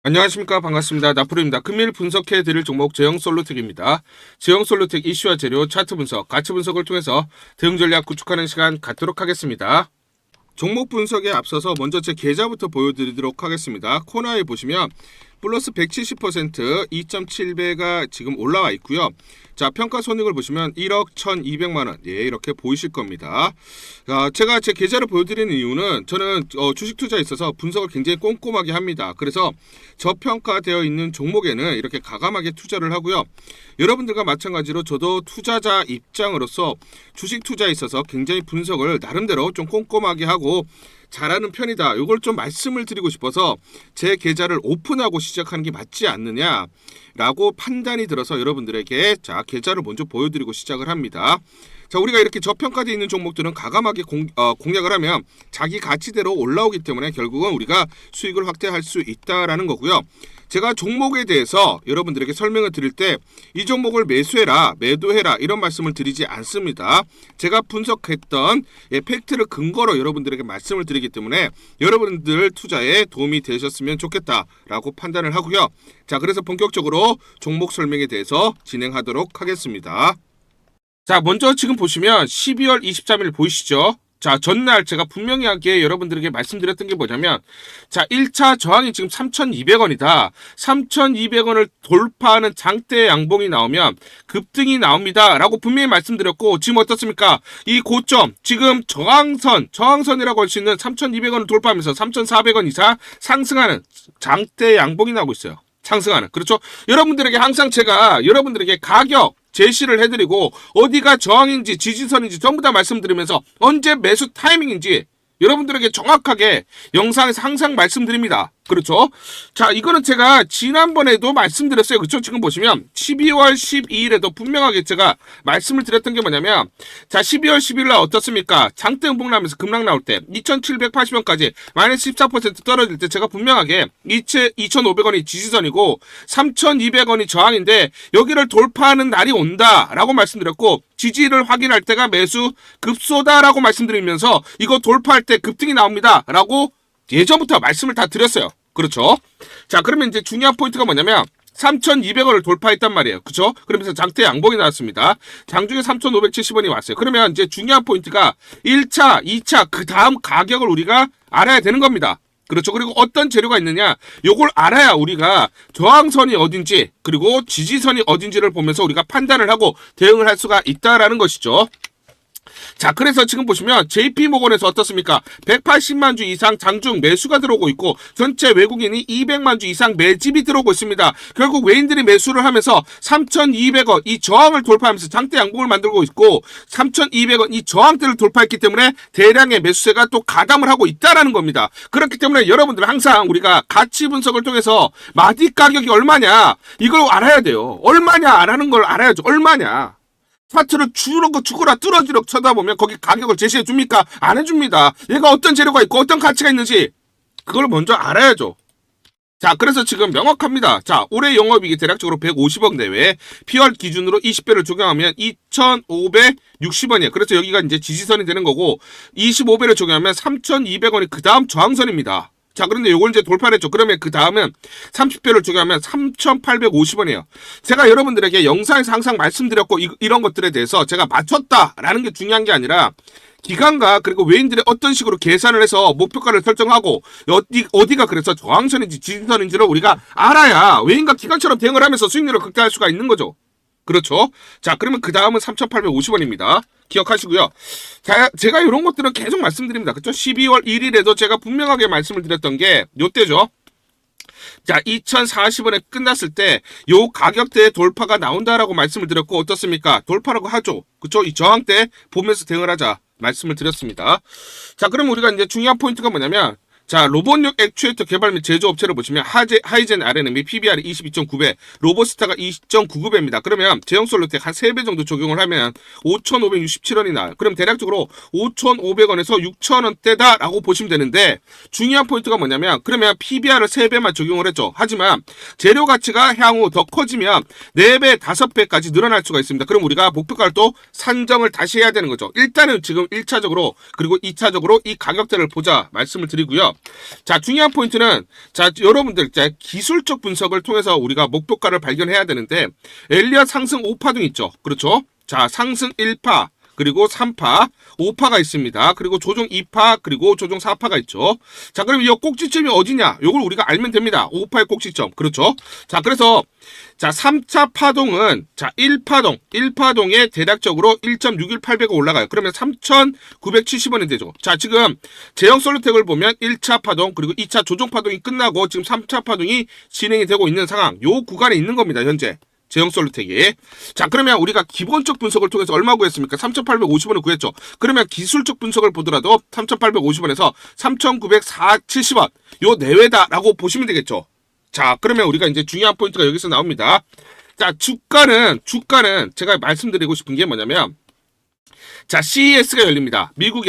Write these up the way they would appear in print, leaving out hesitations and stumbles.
안녕하십니까, 반갑습니다. 나프로입니다. 금일 분석해드릴 종목 제형솔루텍입니다. 제형솔루텍 이슈와 재료, 차트 분석, 가치 분석을 통해서 대응 전략 구축하는 시간 갖도록 하겠습니다. 종목 분석에 앞서서 먼저 제 계좌부터 보여드리도록 하겠습니다. 코너에 보시면 플러스 170% 2.7배가 지금 올라와 있고요. 자, 평가 손익을 보시면 1억 1,200만원, 예, 이렇게 보이실 겁니다. 제가 제 계좌를 보여드리는 이유는 저는 주식 투자에 있어서 분석을 굉장히 꼼꼼하게 합니다. 그래서 저평가되어 있는 종목에는 이렇게 가감하게 투자를 하고요. 여러분들과 마찬가지로 저도 투자자 입장으로서 주식 투자에 있어서 굉장히 분석을 나름대로 좀 꼼꼼하게 하고 잘하는 편이다. 이걸 좀 말씀을 드리고 싶어서 제 계좌를 오픈하고 시작하는 게 맞지 않느냐라고 판단이 들어서 여러분들에게 자, 계좌를 먼저 보여드리고 시작을 합니다. 자, 우리가 이렇게 저평가되어 있는 종목들은 가감하게 공략을 하면 자기 가치대로 올라오기 때문에 결국은 우리가 수익을 확대할 수 있다라는 거고요. 제가 종목에 대해서 여러분들에게 설명을 드릴 때 이 종목을 매수해라, 매도해라 이런 말씀을 드리지 않습니다. 제가 분석했던 팩트를 근거로 여러분들에게 말씀을 드리기 때문에 여러분들 투자에 도움이 되셨으면 좋겠다라고 판단을 하고요. 자, 그래서 본격적으로 종목 설명에 대해서 진행하도록 하겠습니다. 자, 먼저 지금 보시면 12월 23일 보이시죠? 자, 전날 제가 분명하게 여러분들에게 말씀드렸던 게 뭐냐면, 자, 1차 저항이 지금 3,200원이다. 3,200원을 돌파하는 장대 양봉이 나오면 급등이 나옵니다. 라고 분명히 말씀드렸고, 지금 어떻습니까? 이 고점, 지금 저항선이라고 할 수 있는 3,200원을 돌파하면서 3,400원 이상 상승하는 장대 양봉이 나오고 있어요. 상승하는. 그렇죠? 여러분들에게 항상 제가 여러분들에게 가격, 제시를 해드리고 어디가 저항인지 지지선인지 전부 다 말씀드리면서 언제 매수 타이밍인지 여러분들에게 정확하게 영상에서 항상 말씀드립니다. 그렇죠? 자, 이거는 제가 지난번에도 말씀드렸어요. 그렇죠? 지금 보시면 12월 12일에도 분명하게 제가 말씀을 드렸던 게 뭐냐면, 자, 12월 12일 날 어떻습니까? 장대 음봉 나면서 급락 나올 때 2,780원까지 마이너스 14% 떨어질 때 제가 분명하게 2,500원이 지지선이고 3,200원이 저항인데 여기를 돌파하는 날이 온다라고 말씀드렸고, 지지를 확인할 때가 매수 급소다라고 말씀드리면서 이거 돌파할 때 급등이 나옵니다 라고 예전부터 말씀을 다 드렸어요. 그렇죠? 자, 그러면 이제 중요한 포인트가 뭐냐면 3,200원을 돌파했단 말이에요. 그렇죠? 그러면서 장대 양봉이 나왔습니다. 장중에 3,570원이 왔어요. 그러면 이제 중요한 포인트가 1차, 2차 그 다음 가격을 우리가 알아야 되는 겁니다. 그렇죠. 그리고 어떤 재료가 있느냐, 요걸 알아야 우리가 저항선이 어딘지 그리고 지지선이 어딘지를 보면서 우리가 판단을 하고 대응을 할 수가 있다라는 것이죠. 자, 그래서 지금 보시면 JP모건에서 어떻습니까? 180만 주 이상 장중 매수가 들어오고 있고 전체 외국인이 200만 주 이상 매집이 들어오고 있습니다. 결국 외인들이 매수를 하면서 3,200원 이 저항을 돌파하면서 장대 양봉을 만들고 있고 3,200원 이 저항대를 돌파했기 때문에 대량의 매수세가 또 가담을 하고 있다라는 겁니다. 그렇기 때문에 여러분들 항상 우리가 가치 분석을 통해서 마디 가격이 얼마냐 이걸 알아야 돼요. 얼마냐 안 하는 걸 알아야죠. 얼마냐. 차트를 죽어라 뚫어지록 쳐다보면 거기 가격을 제시해 줍니까? 안 해줍니다. 얘가 어떤 재료가 있고 어떤 가치가 있는지 그걸 먼저 알아야죠. 자, 그래서 지금 명확합니다. 자, 올해 영업이익이 대략적으로 150억 내외, PER 기준으로 20배를 적용하면 2,560원이에요. 그래서 여기가 이제 지지선이 되는 거고 25배를 적용하면 3,200원이 그 다음 저항선입니다. 자, 그런데 요걸 이제 돌파를 했죠. 그러면 그 다음은 30배를 적용하면 3,850원이에요. 제가 여러분들에게 영상에서 항상 말씀드렸고 이런 것들에 대해서 제가 맞췄다라는 게 중요한 게 아니라 기관과 그리고 외인들이 어떤 식으로 계산을 해서 목표가를 설정하고 어디가 그래서 저항선인지 지지선인지를 우리가 알아야 외인과 기관처럼 대응을 하면서 수익률을 극대화할 수가 있는 거죠. 그렇죠? 자, 그러면 그 다음은 3,850원입니다. 기억하시고요. 자, 제가 이런 것들은 계속 말씀드립니다. 그렇죠? 12월 1일에도 제가 분명하게 말씀을 드렸던 게 요때죠. 자, 2,040원에 끝났을 때 요 가격대에 돌파가 나온다라고 말씀을 드렸고 어떻습니까? 돌파라고 하죠. 그렇죠? 이 저항대 보면서 대응을 하자 말씀을 드렸습니다. 자, 그럼 우리가 이제 중요한 포인트가 뭐냐면, 자, 로봇용 액추에이터 개발 및 제조업체를 보시면 하이젠 RNM이 PBR이 22.9배, 로보스타가 2.99배입니다. 그러면 제형솔루텍 한 3배 정도 적용을 하면 5,567원이 나와요. 그럼 대략적으로 5,500원에서 6,000원대다라고 보시면 되는데 중요한 포인트가 뭐냐면 그러면 PBR을 3배만 적용을 했죠. 하지만 재료 가치가 향후 더 커지면 4배, 5배까지 늘어날 수가 있습니다. 그럼 우리가 목표가를 또 산정을 다시 해야 되는 거죠. 일단은 지금 1차적으로 그리고 2차적으로 이 가격대를 보자 말씀을 드리고요. 자, 중요한 포인트는, 자, 여러분들, 자, 기술적 분석을 통해서 우리가 목표가를 발견해야 되는데, 엘리엇 상승 5파등 있죠. 그렇죠? 자, 상승 1파, 그리고 3파, 5파가 있습니다. 그리고 조정 2파, 그리고 조정 4파가 있죠. 자, 그럼 이 꼭지점이 어디냐? 요걸 우리가 알면 됩니다. 5파의 꼭지점. 그렇죠? 자, 그래서, 자, 3차 파동은, 자, 1파동에 대략적으로 1.618배가 올라가요. 그러면 3,970원이 되죠. 자, 지금, 제형 솔루텍을 보면 1차 파동, 그리고 2차 조정 파동이 끝나고 지금 3차 파동이 진행이 되고 있는 상황. 요 구간에 있는 겁니다, 현재. 제형 솔루텍이. 자, 그러면 우리가 기본적 분석을 통해서 얼마 구했습니까? 3,850원을 구했죠. 그러면 기술적 분석을 보더라도 3,850원에서 3,970원 요 내외다라고 보시면 되겠죠. 자, 그러면 우리가 이제 중요한 포인트가 여기서 나옵니다. 자, 주가는 제가 말씀드리고 싶은 게 뭐냐면, 자, CES가 열립니다. 미국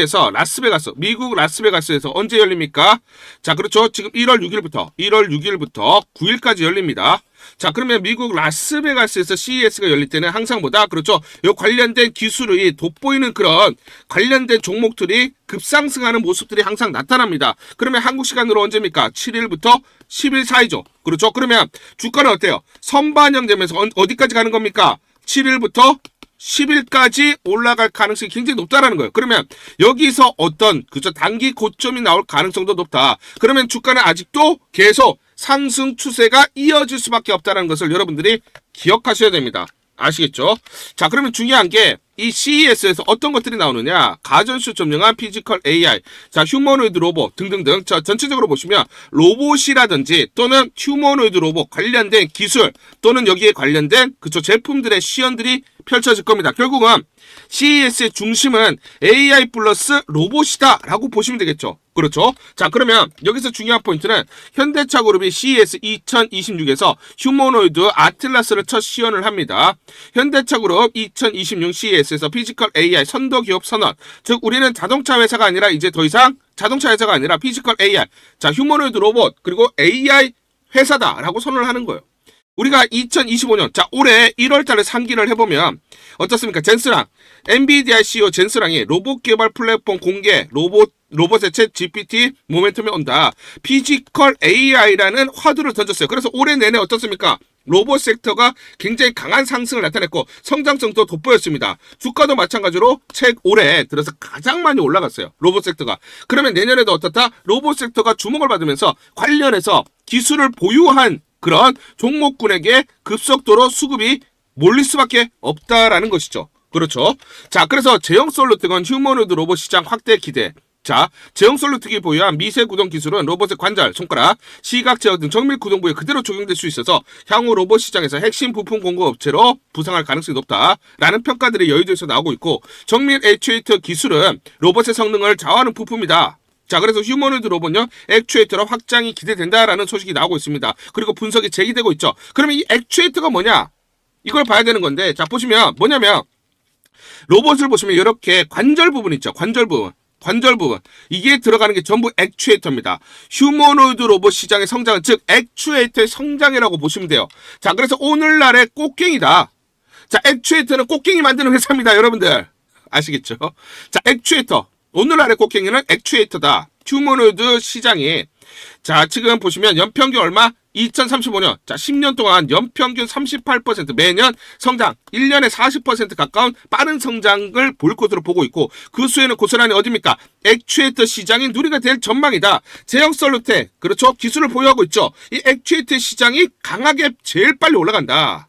라스베가스에서 언제 열립니까? 자, 그렇죠. 지금 1월 6일부터 9일까지 열립니다. 자, 그러면 미국 라스베가스에서 CES가 열릴 때는 항상보다, 그렇죠, 요 관련된 기술이 돋보이는 그런 관련된 종목들이 급상승하는 모습들이 항상 나타납니다. 그러면 한국 시간으로 언제입니까? 7일부터 10일 사이죠. 그렇죠. 그러면 주가는 어때요? 선반영되면서 어디까지 가는 겁니까? 7일부터 10일까지 올라갈 가능성이 굉장히 높다라는 거예요. 그러면 여기서 어떤, 그죠, 단기 고점이 나올 가능성도 높다. 그러면 주가는 아직도 계속 상승 추세가 이어질 수밖에 없다는 것을 여러분들이 기억하셔야 됩니다. 아시겠죠? 자, 그러면 중요한 게 이 CES에서 어떤 것들이 나오느냐? 가전수 점령한 피지컬 AI, 자, 휴머노이드 로봇 등등등. 자, 전체적으로 보시면 로봇이라든지 또는 휴머노이드 로봇 관련된 기술 또는 여기에 관련된, 그쵸, 제품들의 시연들이 펼쳐질 겁니다. 결국은 CES의 중심은 AI 플러스 로봇이다 라고 보시면 되겠죠. 그렇죠? 자, 그러면 여기서 중요한 포인트는 현대차 그룹이 CES 2026에서 휴머노이드 아틀라스를 첫 시연을 합니다. 현대차 그룹 2026 CES에서 피지컬 AI 선도 기업 선언. 즉, 우리는 자동차 회사가 아니라 이제 더 이상 자동차 회사가 아니라 피지컬 AI, 자, 휴머노이드 로봇 그리고 AI 회사다라고 선언을 하는 거예요. 우리가 2025년, 자, 올해 1월달에 상기를 해보면 어떻습니까? 젠스랑, 엔비디아 CEO 젠스랑이 로봇 개발 플랫폼 공개, 로봇의 챗 GPT 모멘텀이 온다. 피지컬 AI라는 화두를 던졌어요. 그래서 올해 내내 어떻습니까? 로봇 섹터가 굉장히 강한 상승을 나타냈고 성장성도 돋보였습니다. 주가도 마찬가지로 올해 들어서 가장 많이 올라갔어요. 로봇 섹터가. 그러면 내년에도 어떻다? 로봇 섹터가 주목을 받으면서 관련해서 기술을 보유한 그런 종목군에게 급속도로 수급이 몰릴 수밖에 없다라는 것이죠. 그렇죠. 자, 그래서 제형 솔루텍은 휴머노이드 로봇 시장 확대 기대. 자, 제형 솔루텍이 보유한 미세 구동 기술은 로봇의 관절, 손가락, 시각 제어 등 정밀 구동부에 그대로 적용될 수 있어서 향후 로봇 시장에서 핵심 부품 공급 업체로 부상할 가능성이 높다라는 평가들이 여의도에서 나오고 있고, 정밀 액추에이터 기술은 로봇의 성능을 좌우하는 부품이다. 자, 그래서 휴머노이드 로봇요, 액추에이터로 확장이 기대된다라는 소식이 나오고 있습니다. 그리고 분석이 제기되고 있죠. 그러면 이 액추에이터가 뭐냐? 이걸 봐야 되는 건데, 자, 보시면 뭐냐면 로봇을 보시면 이렇게 관절 부분 있죠. 관절 부분. 이게 들어가는 게 전부 액추에이터입니다. 휴머노이드 로봇 시장의 성장은, 즉 액추에이터의 성장이라고 보시면 돼요. 자, 그래서 오늘날의 꽃갱이다. 자, 액추에이터는 꽃갱이 만드는 회사입니다, 여러분들. 아시겠죠? 자, 액추에이터. 오늘날의 꽃갱이는 액추에이터다. 휴머노이드 시장이, 자, 지금 보시면 연평균 얼마? 2035년, 자, 10년 동안 연평균 38% 매년 성장, 1년에 40% 가까운 빠른 성장을 볼 것으로 보고 있고, 그 수에는 고스란히 어디입니까? 액추에이터 시장이 누리가 될 전망이다. 제형 솔루텍, 그렇죠? 기술을 보유하고 있죠. 이 액추에이터 시장이 강하게 제일 빨리 올라간다.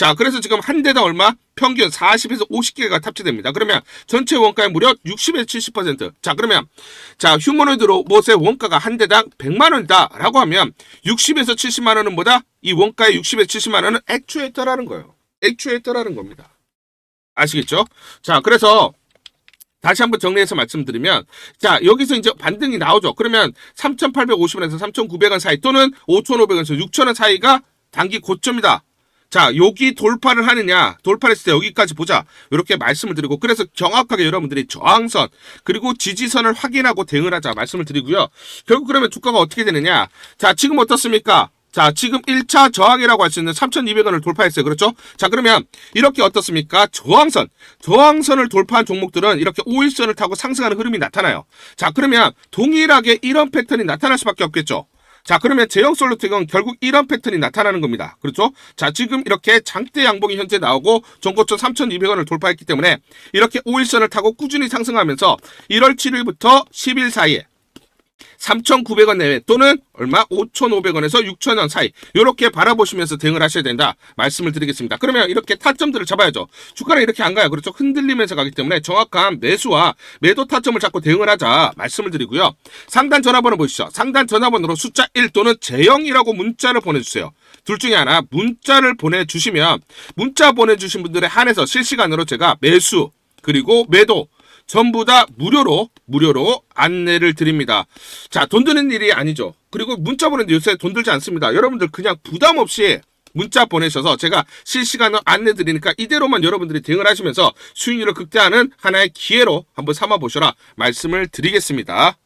자, 그래서 지금 한 대당 얼마? 평균 40에서 50개가 탑재됩니다. 그러면 전체 원가의 무려 60에서 70%. 자, 그러면, 자, 휴머노이드 로봇의 원가가 한 대당 100만 원이다 라고 하면 60에서 70만 원은 뭐다? 이 원가의 60에서 70만 원은 액추에이터라는 거예요. 액추에이터라는 겁니다. 아시겠죠? 자, 그래서 다시 한번 정리해서 말씀드리면, 자, 여기서 이제 반등이 나오죠. 그러면 3,850원에서 3,900원 사이 또는 5,500원에서 6,000원 사이가 단기 고점이다. 자, 여기 돌파를 하느냐, 돌파했을 때 여기까지 보자, 이렇게 말씀을 드리고, 그래서 정확하게 여러분들이 저항선 그리고 지지선을 확인하고 대응을 하자 말씀을 드리고요. 결국 그러면 주가가 어떻게 되느냐, 자, 지금 어떻습니까? 자, 지금 1차 저항이라고 할 수 있는 3,200원을 돌파했어요. 그렇죠? 자, 그러면 이렇게 어떻습니까? 저항선을 돌파한 종목들은 이렇게 5일선을 타고 상승하는 흐름이 나타나요. 자, 그러면 동일하게 이런 패턴이 나타날 수밖에 없겠죠. 자, 그러면 제형 솔루텍은 결국 이런 패턴이 나타나는 겁니다. 그렇죠? 자, 지금 이렇게 장대 양봉이 현재 나오고 전고점 3,200원을 돌파했기 때문에 이렇게 5일선을 타고 꾸준히 상승하면서 1월 7일부터 10일 사이에 3,900원 내외 또는 얼마? 5,500원에서 6,000원 사이 이렇게 바라보시면서 대응을 하셔야 된다 말씀을 드리겠습니다. 그러면 이렇게 타점들을 잡아야죠. 주가는 이렇게 안 가요. 그렇죠? 흔들리면서 가기 때문에 정확한 매수와 매도 타점을 잡고 대응을 하자 말씀을 드리고요. 상단 전화번호 보시죠. 상단 전화번호로 숫자 1 또는 제형이라고 문자를 보내주세요. 둘 중에 하나 문자를 보내주시면 문자 보내주신 분들에 한해서 실시간으로 제가 매수 그리고 매도 전부 다 무료로 안내를 드립니다. 자, 돈 드는 일이 아니죠. 그리고 문자 보내는데 요새 돈 들지 않습니다. 여러분들 그냥 부담 없이 문자 보내셔서 제가 실시간으로 안내 드리니까 이대로만 여러분들이 대응을 하시면서 수익률을 극대화하는 하나의 기회로 한번 삼아보셔라 말씀을 드리겠습니다.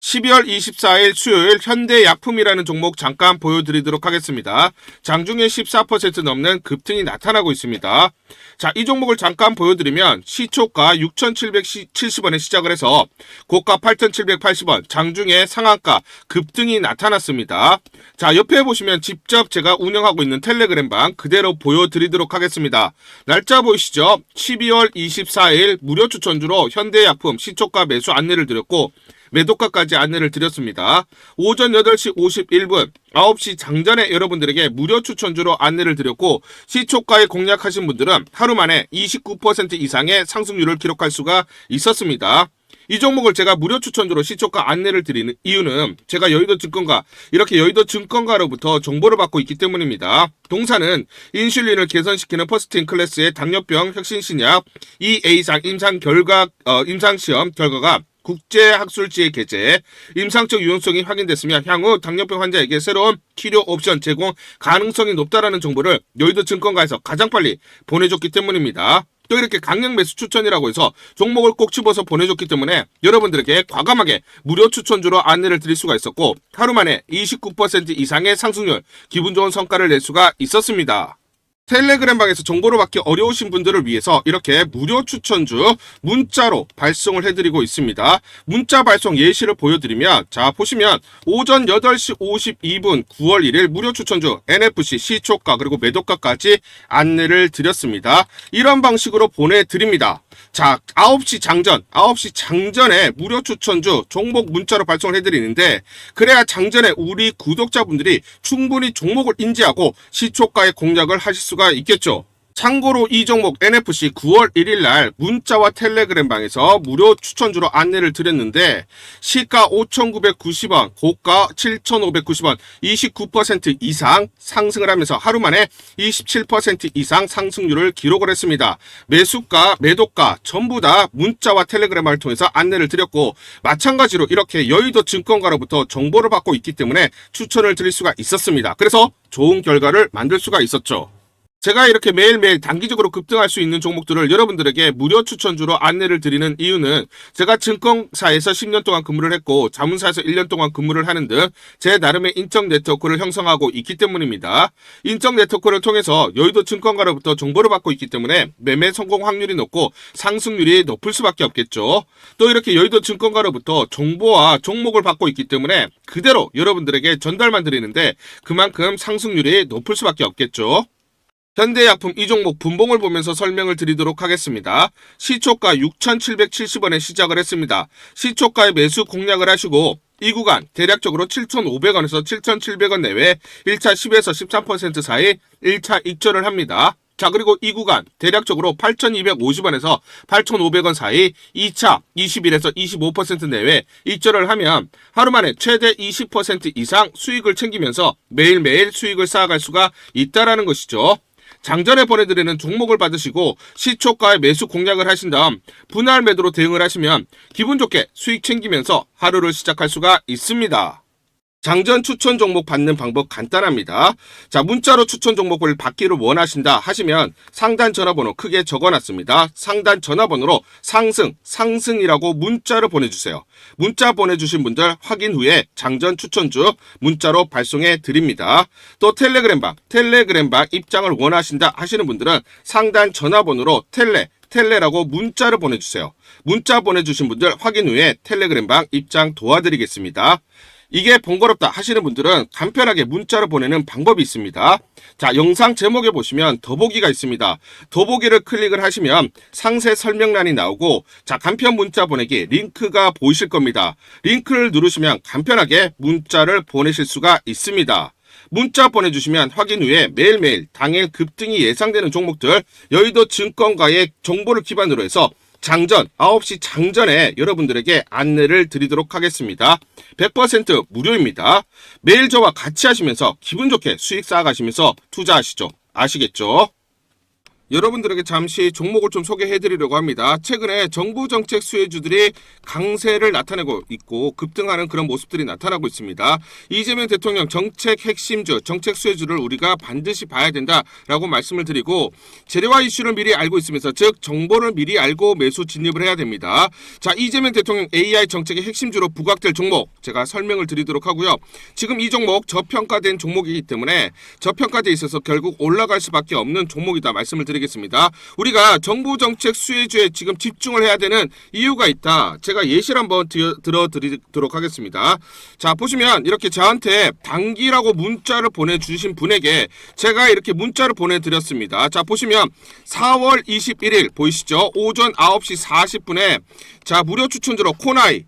12월 24일 수요일 현대약품이라는 종목 잠깐 보여드리도록 하겠습니다. 장중에 14% 넘는 급등이 나타나고 있습니다. 자, 이 종목을 잠깐 보여드리면 시초가 6,770원에 시작을 해서 고가 8,780원, 장중에 상한가 급등이 나타났습니다. 자, 옆에 보시면 직접 제가 운영하고 있는 텔레그램방 그대로 보여드리도록 하겠습니다. 날짜 보이시죠? 12월 24일 무료 추천주로 현대약품 시초가 매수 안내를 드렸고 매도가까지 안내를 드렸습니다. 오전 8시 51분 9시 장전에 여러분들에게 무료 추천주로 안내를 드렸고 시초가에 공략하신 분들은 하루 만에 29% 이상의 상승률을 기록할 수가 있었습니다. 이 종목을 제가 무료 추천주로 시초가 안내를 드리는 이유는 제가 여의도증권가 이렇게 여의도증권가로부터 정보를 받고 있기 때문입니다. 동사는 인슐린을 개선시키는 퍼스트인 클래스의 당뇨병 혁신신약 EA상 임상시험 결과가 국제학술지에 게재, 임상적 유용성이 확인됐으며 향후 당뇨병 환자에게 새로운 치료 옵션 제공 가능성이 높다라는 정보를 여의도 증권가에서 가장 빨리 보내줬기 때문입니다. 또 이렇게 강력 매수 추천이라고 해서 종목을 꼭 집어서 보내줬기 때문에 여러분들에게 과감하게 무료 추천주로 안내를 드릴 수가 있었고 하루 만에 29% 이상의 상승률, 기분 좋은 성과를 낼 수가 있었습니다. 텔레그램방에서 정보를 받기 어려우신 분들을 위해서 이렇게 무료 추천주 문자로 발송을 해드리고 있습니다. 문자 발송 예시를 보여드리면 자 보시면 오전 8시 52분 9월 1일 무료 추천주 NFC 시초가 그리고 매도가까지 안내를 드렸습니다. 이런 방식으로 보내드립니다. 자 9시 장전에 무료 추천주 종목 문자로 발송을 해드리는데 그래야 장전에 우리 구독자분들이 충분히 종목을 인지하고 시초가의 공략을 하실 수가 있겠죠. 참고로 이 종목 NFC 9월 1일 날 문자와 텔레그램 방에서 무료 추천주로 안내를 드렸는데 시가 5,990원, 고가 7,590원, 29% 이상 상승을 하면서 하루 만에 27% 이상 상승률을 기록을 했습니다. 매수가, 매도가 전부 다 문자와 텔레그램을 통해서 안내를 드렸고 마찬가지로 이렇게 여의도 증권가로부터 정보를 받고 있기 때문에 추천을 드릴 수가 있었습니다. 그래서 좋은 결과를 만들 수가 있었죠. 제가 이렇게 매일매일 단기적으로 급등할 수 있는 종목들을 여러분들에게 무료 추천주로 안내를 드리는 이유는 제가 증권사에서 10년 동안 근무를 했고 자문사에서 1년 동안 근무를 하는 등 제 나름의 인적 네트워크를 형성하고 있기 때문입니다. 인적 네트워크를 통해서 여의도 증권가로부터 정보를 받고 있기 때문에 매매 성공 확률이 높고 상승률이 높을 수밖에 없겠죠. 또 이렇게 여의도 증권가로부터 정보와 종목을 받고 있기 때문에 그대로 여러분들에게 전달만 드리는데 그만큼 상승률이 높을 수밖에 없겠죠. 현대약품 이 종목 분봉을 보면서 설명을 드리도록 하겠습니다. 시초가 6,770원에 시작을 했습니다. 시초가에 매수 공략을 하시고 이 구간 대략적으로 7,500원에서 7,700원 내외 1차 10에서 13% 사이 1차 익절을 합니다. 자 그리고 이 구간 대략적으로 8,250원에서 8,500원 사이 2차 21에서 25% 내외 익절을 하면 하루 만에 최대 20% 이상 수익을 챙기면서 매일매일 수익을 쌓아갈 수가 있다는 것이죠. 장전에 보내드리는 종목을 받으시고 시초가에 매수 공략을 하신 다음 분할 매도로 대응을 하시면 기분 좋게 수익 챙기면서 하루를 시작할 수가 있습니다. 장전 추천 종목 받는 방법 간단합니다. 자, 문자로 추천 종목을 받기를 원하신다 하시면 상단 전화번호 크게 적어놨습니다. 상단 전화번호로 상승이라고 문자를 보내주세요. 문자 보내주신 분들 확인 후에 장전 추천주 문자로 발송해 드립니다. 또 텔레그램방 입장을 원하신다 하시는 분들은 상단 전화번호로 텔레라고 문자를 보내주세요. 문자 보내주신 분들 확인 후에 텔레그램방 입장 도와드리겠습니다. 이게 번거롭다 하시는 분들은 간편하게 문자로 보내는 방법이 있습니다. 자, 영상 제목에 보시면 더보기가 있습니다. 더보기를 클릭을 하시면 상세 설명란이 나오고, 자, 간편 문자 보내기 링크가 보이실 겁니다. 링크를 누르시면 간편하게 문자를 보내실 수가 있습니다. 문자 보내주시면 확인 후에 매일매일 당일 급등이 예상되는 종목들, 여의도 증권가의 정보를 기반으로 해서 장전 9시 장전에 여러분들에게 안내를 드리도록 하겠습니다. 100% 무료입니다. 매일 저와 같이 하시면서 기분 좋게 수익 쌓아가시면서 투자하시죠. 아시겠죠? 여러분들에게 잠시 종목을 좀 소개해드리려고 합니다. 최근에 정부 정책 수혜주들이 강세를 나타내고 있고 급등하는 그런 모습들이 나타나고 있습니다. 이재명 대통령 정책 핵심주, 정책 수혜주를 우리가 반드시 봐야 된다라고 말씀을 드리고, 재료와 이슈를 미리 알고 있으면서 즉 정보를 미리 알고 매수 진입을 해야 됩니다. 자, 이재명 대통령 AI 정책의 핵심주로 부각될 종목 제가 설명을 드리도록 하고요. 지금 이 종목 저평가된 종목이기 때문에 저평가돼 있어서 결국 올라갈 수밖에 없는 종목이다 말씀을 드리겠습니다. 우리가 정부 정책 수혜주에 지금 집중을 해야 되는 이유가 있다. 제가 예시를 한번 들어드리도록 하겠습니다. 자, 보시면 이렇게 저한테 단기라고 문자를 보내주신 분에게 제가 이렇게 문자를 보내드렸습니다. 자, 보시면 4월 21일 보이시죠? 오전 9시 40분에 자, 무료 추천주로 코나이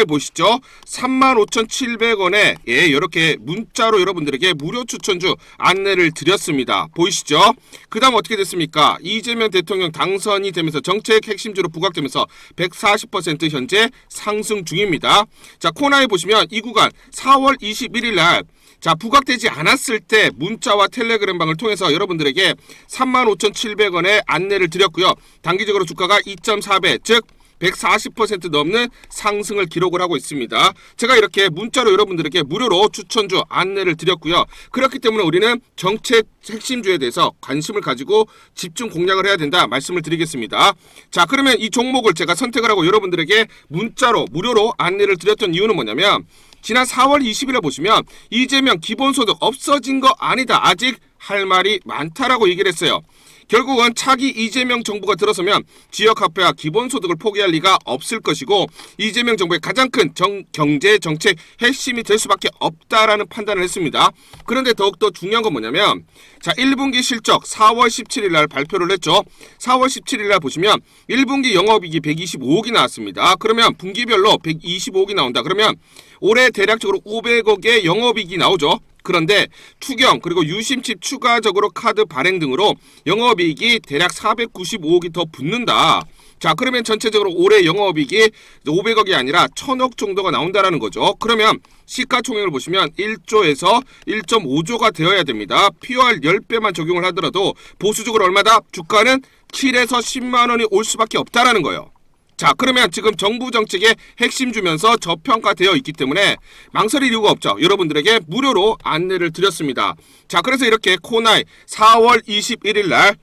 보시죠? 35,700원에 예, 이렇게 문자로 여러분들에게 무료 추천주 안내를 드렸습니다. 보이시죠? 그 다음 어떻게 됐습니까? 이재명 대통령 당선이 되면서 정책 핵심주로 부각되면서 140% 현재 상승 중입니다. 자, 코나이 보시면 이 구간 4월 21일 날 자, 부각되지 않았을 때 문자와 텔레그램방을 통해서 여러분들에게 35,700원에 안내를 드렸고요. 단기적으로 주가가 2.4배, 즉 140% 넘는 상승을 기록을 하고 있습니다. 제가 이렇게 문자로 여러분들에게 무료로 추천주 안내를 드렸고요. 그렇기 때문에 우리는 정책 핵심주에 대해서 관심을 가지고 집중 공략을 해야 된다 말씀을 드리겠습니다. 자, 그러면 이 종목을 제가 선택을 하고 여러분들에게 문자로 무료로 안내를 드렸던 이유는 뭐냐면, 지난 4월 20일에 보시면 이재명 기본소득 없어진 거 아니다, 아직 할 말이 많다라고 얘기를 했어요. 결국은 차기 이재명 정부가 들어서면 지역화폐와 기본소득을 포기할 리가 없을 것이고, 이재명 정부의 가장 큰 경제 정책 핵심이 될 수밖에 없다라는 판단을 했습니다. 그런데 더욱더 중요한 건 뭐냐면, 자, 1분기 실적 4월 17일 날 발표를 했죠. 4월 17일 날 보시면 1분기 영업이익이 125억이 나왔습니다. 그러면 분기별로 125억이 나온다. 그러면 올해 대략적으로 500억의 영업이익이 나오죠. 그런데 투경 그리고 유심칩 추가적으로 카드 발행 등으로 영업이익이 대략 495억이 더 붙는다. 자, 그러면 전체적으로 올해 영업이익이 500억이 아니라 1000억 정도가 나온다라는 거죠. 그러면 시가총액을 보시면 1조에서 1.5조가 되어야 됩니다. POR 10배만 적용을 하더라도 보수적으로 얼마다? 주가는 7에서 10만 원이 올 수밖에 없다라는 거예요. 자, 그러면 지금 정부 정책의 핵심 주면서 저평가되어 있기 때문에 망설일 이유가 없죠. 여러분들에게 무료로 안내를 드렸습니다. 자, 그래서 이렇게 코나이 4월 21일 날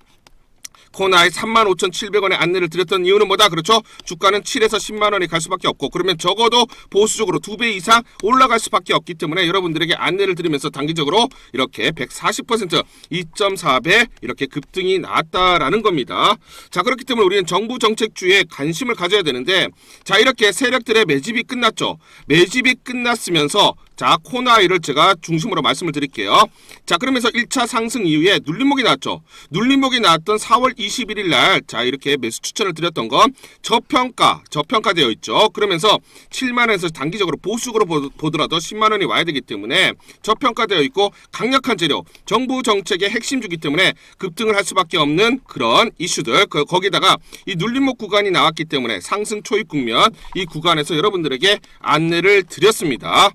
코나이 35,700원에 안내를 드렸던 이유는 뭐다? 그렇죠? 주가는 7에서 10만 원이 갈 수밖에 없고, 그러면 적어도 보수적으로 2배 이상 올라갈 수밖에 없기 때문에 여러분들에게 안내를 드리면서 단기적으로 이렇게 140% 2.4배 이렇게 급등이 나왔다라는 겁니다. 자, 그렇기 때문에 우리는 정부 정책주에 관심을 가져야 되는데, 자, 이렇게 세력들의 매집이 끝났죠. 매집이 끝났으면서 자, 코나이를 제가 중심으로 말씀을 드릴게요. 자, 그러면서 1차 상승 이후에 눌림목이 나왔죠. 눌림목이 나왔던 4월 21일 날, 자, 이렇게 매수 추천을 드렸던 건 저평가되어 있죠. 그러면서 7만 원에서 단기적으로 보수적으로 보더라도 10만 원이 와야 되기 때문에 저평가되어 있고 강력한 재료, 정부 정책의 핵심주기 때문에 급등을 할 수밖에 없는 그런 이슈들, 거기다가 이 눌림목 구간이 나왔기 때문에 상승 초입 국면, 이 구간에서 여러분들에게 안내를 드렸습니다.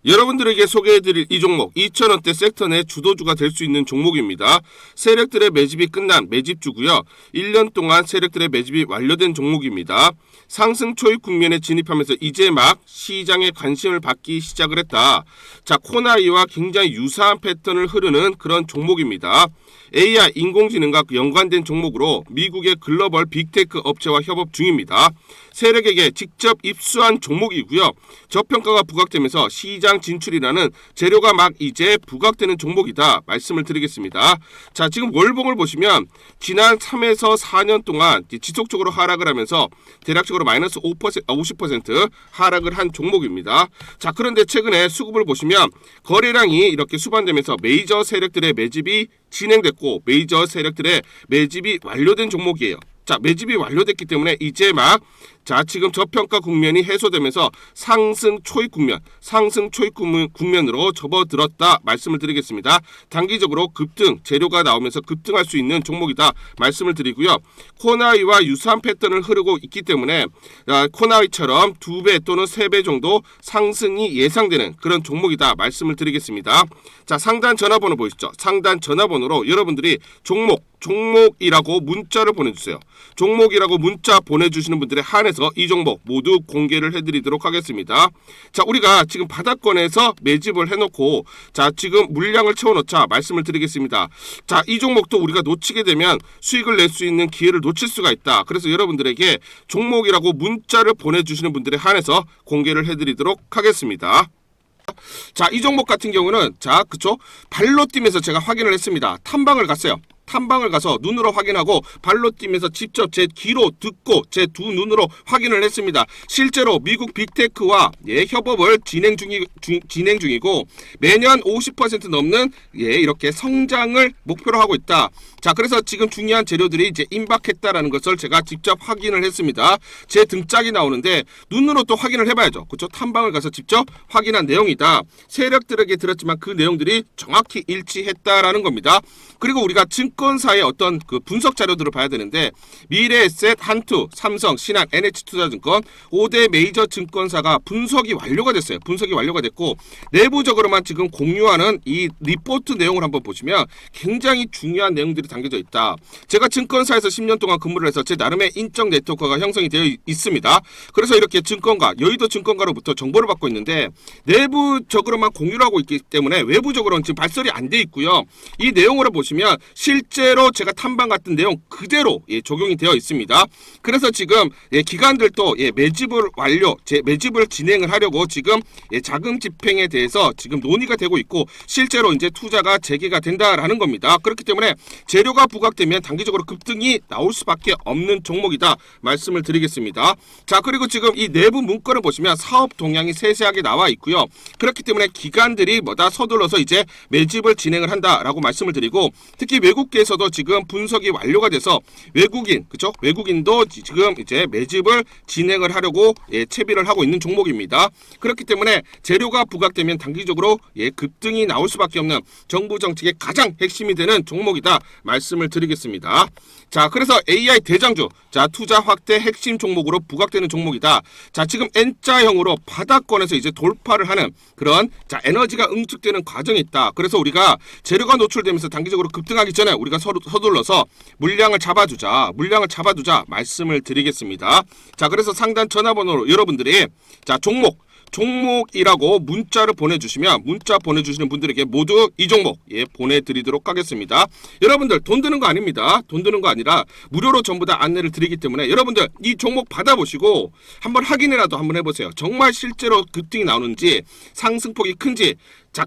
여러분들에게 소개해드릴 이 종목 2,000원대 섹터 내 주도주가 될 수 있는 종목입니다. 세력들의 매집이 끝난 매집주고요. 1년 동안 세력들의 매집이 완료된 종목입니다. 상승 초입 국면에 진입하면서 이제 막 시장에 관심을 받기 시작을 했다. 자, 코나이와 굉장히 유사한 패턴을 흐르는 그런 종목입니다. AI 인공지능과 연관된 종목으로 미국의 글로벌 빅테크 업체와 협업 중입니다. 세력에게 직접 입수한 종목이고요. 저평가가 부각되면서 시장 진출이라는 재료가 막 이제 부각되는 종목이다 말씀을 드리겠습니다. 자, 지금 월봉을 보시면 지난 3에서 4년 동안 지속적으로 하락을 하면서 대략적으로 마이너스 50% 하락을 한 종목입니다. 자, 그런데 최근에 수급을 보시면 거래량이 이렇게 수반되면서 메이저 세력들의 매집이 진행됐고 메이저 세력들의 매집이 완료된 종목이에요. 자, 매집이 완료됐기 때문에 이제 막 지금 저평가 국면이 해소되면서 상승 초입 국면으로 접어들었다 말씀을 드리겠습니다. 단기적으로 급등, 재료가 나오면서 급등할 수 있는 종목이다 말씀을 드리고요. 코나이와 유사한 패턴을 흐르고 있기 때문에 코나이처럼 2배 또는 3배 정도 상승이 예상되는 그런 종목이다 말씀을 드리겠습니다. 자, 상단 전화번호 보이시죠? 상단 전화번호로 여러분들이 종목이라고 문자를 보내주세요. 종목이라고 문자 보내주시는 분들에 한해서 이 종목 모두 공개를 해드리도록 하겠습니다. 자, 우리가 지금 바닥권에서 매집을 해놓고 자, 지금 물량을 채워놓자 말씀을 드리겠습니다. 자, 이 종목도 우리가 놓치게 되면 수익을 낼 수 있는 기회를 놓칠 수가 있다. 그래서 여러분들에게 종목이라고 문자를 보내주시는 분들에 한해서 공개를 해드리도록 하겠습니다. 자, 이 종목 같은 경우는 발로 뛰면서 제가 확인을 했습니다. 탐방을 갔어요. 탐방을 가서 눈으로 확인하고 발로 뛰면서 직접 제 귀로 듣고 제 두 눈으로 확인을 했습니다. 실제로 미국 빅테크와 협업을 진행 중이고 매년 50% 넘는 이렇게 성장을 목표로 하고 있다. 자, 그래서 지금 중요한 재료들이 이제 임박했다라는 것을 제가 직접 확인을 했습니다. 제 등짝이 나오는데 눈으로 또 확인을 해봐야죠. 그렇죠? 탐방을 가서 직접 확인한 내용이다. 세력들에게 들었지만 그 내용들이 정확히 일치했다라는 겁니다. 그리고 우리가 증권사의 어떤 그 분석 자료들을 봐야 되는데 미래에셋, 한투, 삼성, 신한, NH투자증권 5대 메이저 증권사가 분석이 완료가 됐어요. 분석이 완료가 됐고 내부적으로만 지금 공유하는 이 리포트 내용을 한번 보시면 굉장히 중요한 내용들이 담겨져 있다. 제가 증권사에서 10년 동안 근무를 해서 제 나름의 인적 네트워크가 형성이 되어 있습니다. 그래서 이렇게 증권가, 여의도 증권가로부터 정보를 받고 있는데 내부적으로만 공유를 하고 있기 때문에 외부적으로는 지금 발설이 안 돼 있고요. 이 내용으로 보시면 실제로 제가 탐방 같은 내용 그대로 적용이 되어 있습니다. 그래서 지금 기관들도 매집을 진행을 하려고 지금 자금 집행에 대해서 지금 논의가 되고 있고 실제로 이제 투자가 재개가 된다라는 겁니다. 그렇기 때문에 재료가 부각되면 단기적으로 급등이 나올 수밖에 없는 종목이다 말씀을 드리겠습니다. 자, 그리고 지금 이 내부 문건을 보시면 사업 동향이 세세하게 나와 있고요. 그렇기 때문에 기관들이 서둘러서 이제 매집을 진행을 한다라고 말씀을 드리고 특히 외국계에서도 지금 분석이 완료가 돼서 외국인도 지금 이제 매집을 진행을 하려고 채비를 하고 있는 종목입니다. 그렇기 때문에 재료가 부각되면 단기적으로 급등이 나올 수밖에 없는 정부 정책의 가장 핵심이 되는 종목이다 말씀을 드리겠습니다. 자, 그래서 AI 대장주, 투자 확대 핵심 종목으로 부각되는 종목이다. 자, 지금 N자형으로 바닥권에서 이제 돌파를 하는 그런 에너지가 응축되는 과정이 있다. 그래서 우리가 재료가 노출되면서 단기적으로 급등하기 전에 우리가 서둘러서 물량을 잡아두자 말씀을 드리겠습니다. 자, 그래서 상단 전화번호로 여러분들이 종목이라고 문자를 보내주시면 문자 보내주시는 분들에게 모두 이 종목 보내드리도록 하겠습니다. 여러분들 돈 드는 거 아닙니다. 돈 드는 거 아니라 무료로 전부 다 안내를 드리기 때문에 여러분들 이 종목 받아보시고 한번 확인이라도 한번 해보세요. 정말 실제로 급등이 나오는지 상승폭이 큰지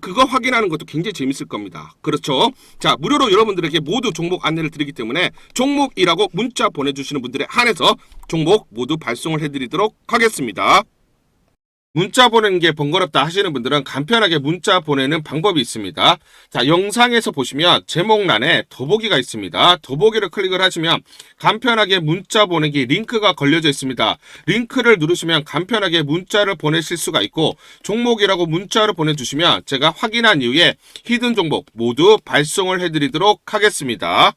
그거 확인하는 것도 굉장히 재밌을 겁니다. 그렇죠? 자, 무료로 여러분들에게 모두 종목 안내를 드리기 때문에 종목이라고 문자 보내주시는 분들에 한해서 종목 모두 발송을 해드리도록 하겠습니다. 문자 보내는 게 번거롭다 하시는 분들은 간편하게 문자 보내는 방법이 있습니다. 자, 영상에서 보시면 제목란에 더보기가 있습니다. 더보기를 클릭을 하시면 간편하게 문자 보내기 링크가 걸려져 있습니다. 링크를 누르시면 간편하게 문자를 보내실 수가 있고 종목이라고 문자를 보내주시면 제가 확인한 이후에 히든 종목 모두 발송을 해드리도록 하겠습니다.